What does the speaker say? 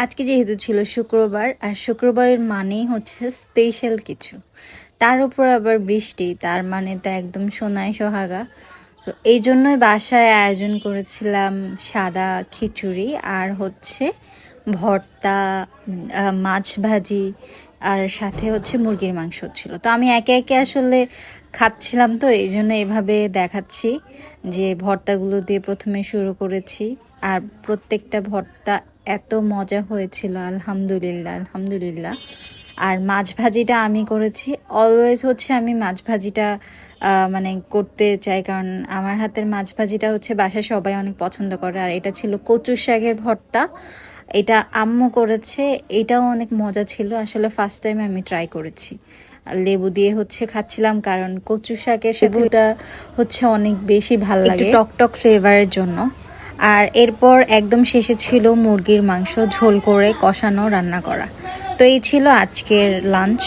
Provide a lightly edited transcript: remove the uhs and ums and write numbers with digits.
আজকে যেহেতু ছিল শুক্রবার, আর শুক্রবারের মানেই হচ্ছে স্পেশাল কিছু। তার উপর আবার বৃষ্টি, তার মানে তো একদম সোনায় সোহাগা। তো এই জন্যই বাসায় আয়োজন করেছিলাম সাদা খিচুড়ি আর হচ্ছে ভর্তা, মাছ ভাজি, আর সাথে হচ্ছে মুরগির মাংস ছিল। তো আমি একে একে আসলে খাচ্ছিলাম, তো এই জন্য এভাবে দেখাচ্ছি যে ভর্তাগুলো দিয়ে প্রথমে শুরু করেছি। আর প্রত্যেকটা ভর্তা এত মজা হয়েছিল, আলহামদুলিল্লাহ আলহামদুলিল্লাহ। আর মাছ ভাজিটা আমি করেছি। অলওয়েজ হচ্ছে আমি মাছ ভাজিটা মানে করতে চাই, কারণ আমার হাতের মাছ ভাজিটা হচ্ছে বাসায় সবাই অনেক পছন্দ করে। আর এটা ছিল কচু শাকের ভর্তা, এটা আম্মু করেছে। এটাও অনেক মজা ছিল, আসলে ফার্স্ট টাইম আমি ট্রাই করেছি। আর লেবু দিয়ে হচ্ছে খাচ্ছিলাম, কারণ কচু শাকের লেবুটা হচ্ছে অনেক বেশি ভাল লাগে টক টক ফ্লেভারের জন্য। আর এরপর একদম শেষে ছিল মুরগির মাংস ঝোল করে কষানো রান্না করা। তো এই ছিল আজকের লাঞ্চ।